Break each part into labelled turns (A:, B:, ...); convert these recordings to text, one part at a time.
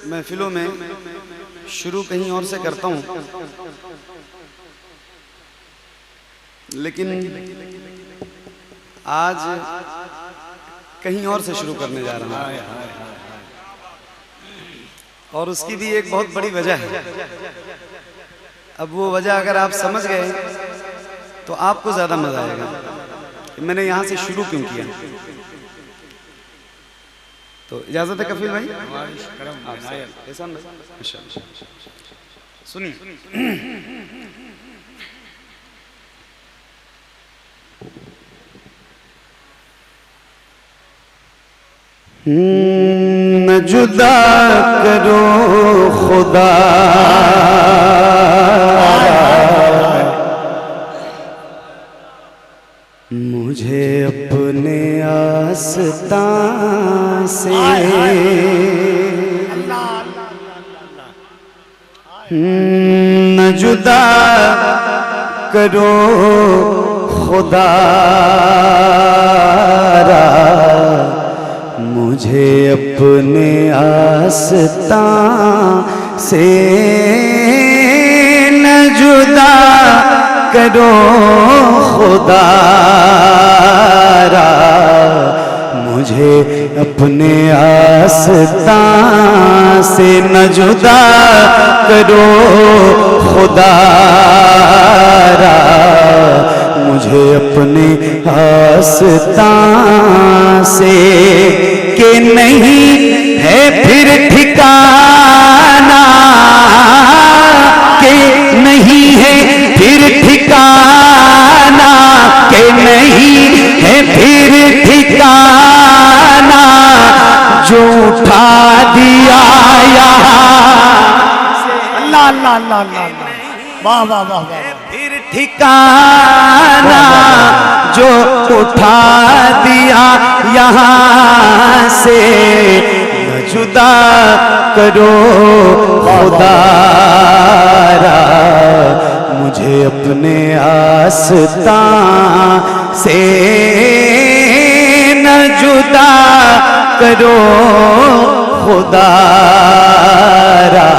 A: محفلوں میں شروع کہیں اور سے کرتا ہوں، لیکن آج کہیں اور سے شروع کرنے جا رہا ہوں، اور اس کی بھی ایک بہت بڑی وجہ ہے۔ اب وہ وجہ اگر آپ سمجھ گئے تو آپ کو زیادہ مزہ آئے گا کہ میں نے یہاں سے شروع کیوں کیا۔ تو اجازت ہے کفیل بھائی؟ احسان بھائی سنیے۔ نہ جدا کرو خدا مجھے اپنے آستان سے، نہ جدا کرو خدا را مجھے اپنے آستان سے، نہ جدا کرو خدا را مجھے اپنے آستان سے، نہ جدا کرو خدا را مجھے اپنے آستان سے، کہ نہیں ہے پھر ٹھکانہ، کہ نہیں ہے پھر ٹھکانہ، کہ نہیں ہے پھر ٹھکانہ جو اٹھا دیا یہاں سے۔
B: اللہ اللہ اللہ اللہ، واہ واہ واہ واہ،
A: پھر ٹھکانہ جو اٹھا دیا یہاں سے، نہ جدا کرو خدا را مجھے اپنے آستان سے، نہ جدا کرو خدا را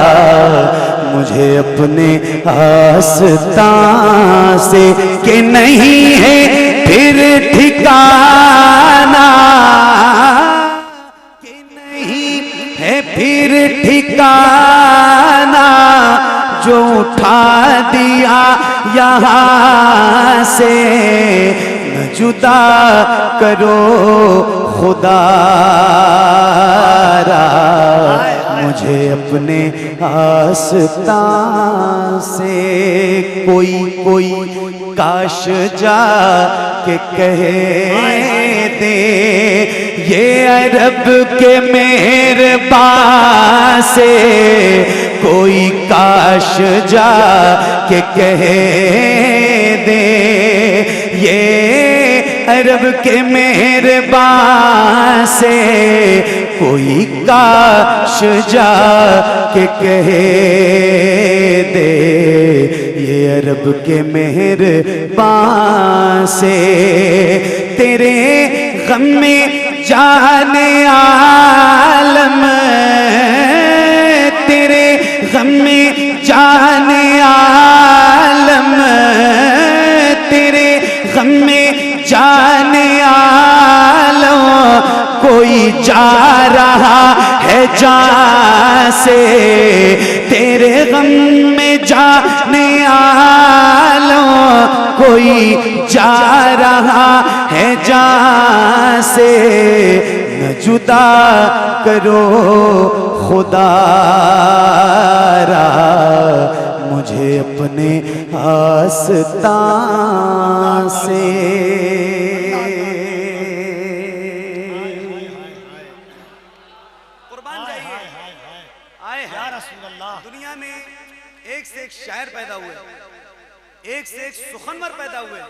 A: مجھے اپنے آستان سے، کہ نہیں ہے پھر ٹھکانہ، کہ نہیں ہے پھر ٹھکانہ جو اٹھا دیا یہاں سے، نہ جدا کرو خدا را مجھے اپنے آستان سے۔ کوئی کاش جا کے کہہ دے یہ عرب کے مہربان سے، کوئی کاش جا کے کہہ دے یہ عرب کے مہربان سے، کوئی کاش جا کے کہہ دے یہ عرب کے مہربان سے، تیرے غم میں جان عالم، تیرے غم میں جان عالم، تیرے غم میں جان عالم کوئی جا رہا ہے جان سے، تیرے غم میں جان عالم کوئی جا رہا ہے جان سے، نہ جدا کرو خدا را مجھے اپنے آستان سے۔ قربان جائیے، آئے ہیں دنیا میں ایک سے ایک شاعر پیدا ہوئے، ایک سے ایک سخنور پیدا ہوئے،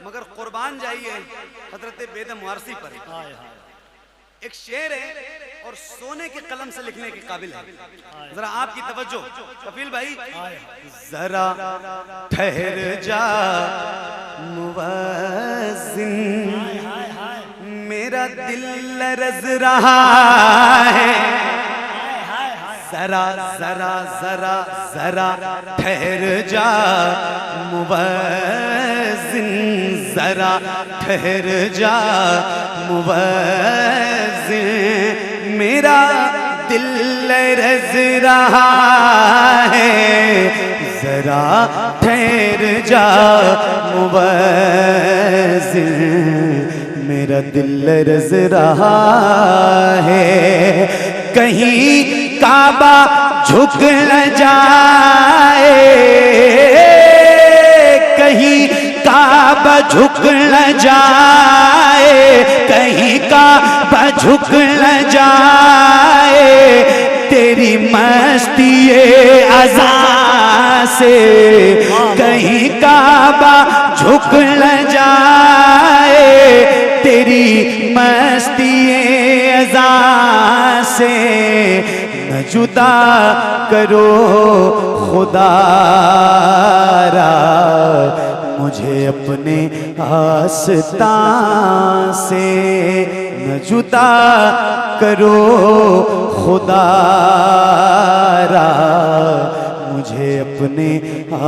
A: مگر قربان جائیے حضرت بید موارسی پر۔ ایک شعر ہے اور سونے کے قلم سے لکھنے کے قابل ہے۔ ذرا آپ کی توجہ کفیل بھائی، ذرا ٹھہر جا موازن، میرا دل لرز رہا ہے، ذرا ذرا ذرا ذرا ٹھہر جا موزن ذرا ٹھہر جا موزن میرا دل لرز رہا ہے ذرا ٹھہر جا موزن میرا دل لرز رہا ہے کہیں کعبہ جھک نہ جائے کہیں کعبہ جھک نہ جائے کہیں کعبہ جھک نہ جائے تیری مستی اذان سے کہیں کعبہ جھک نہ جائے تیری مستی اذان سے نہ جدا کرو خدا را مجھے اپنے آستان سے نہ جدا کرو خدا را مجھے اپنے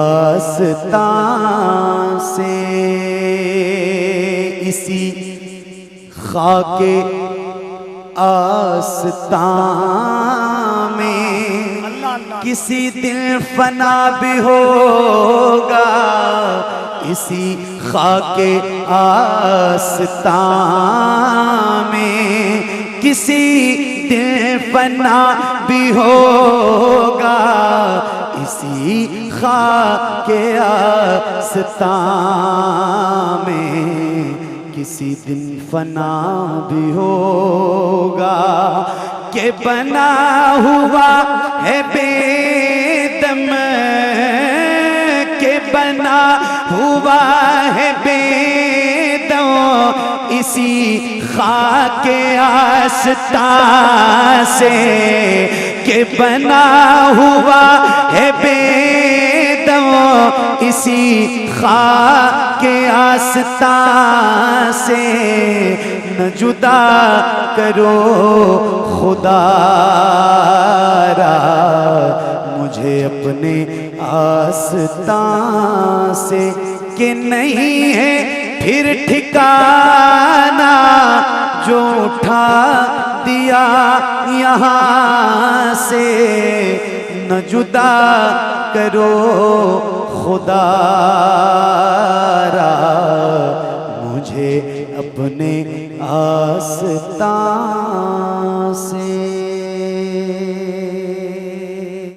A: آستان سے اسی خاک آستان میں کسی دن فنا بھی ہوگا اسی خاک آستان میں کسی دن فنا بھی ہوگا اسی خاک آستان میں کسی دن فنا بھی ہوگا کہ بنا ہوا ہے بے دم کہ بنا ہوا ہے بے دم اسی خاک آستان سے کہ بنا ہوا ہے بے دم اسی خاک آستان سے نہ جدا کرو خدا را مجھے اپنے آستان سے کہ نہیں ہے پھر ٹھکانہ جو اٹھا دیا یہاں سے نہ جدا کرو خدا را مجھے اپنے آستان سے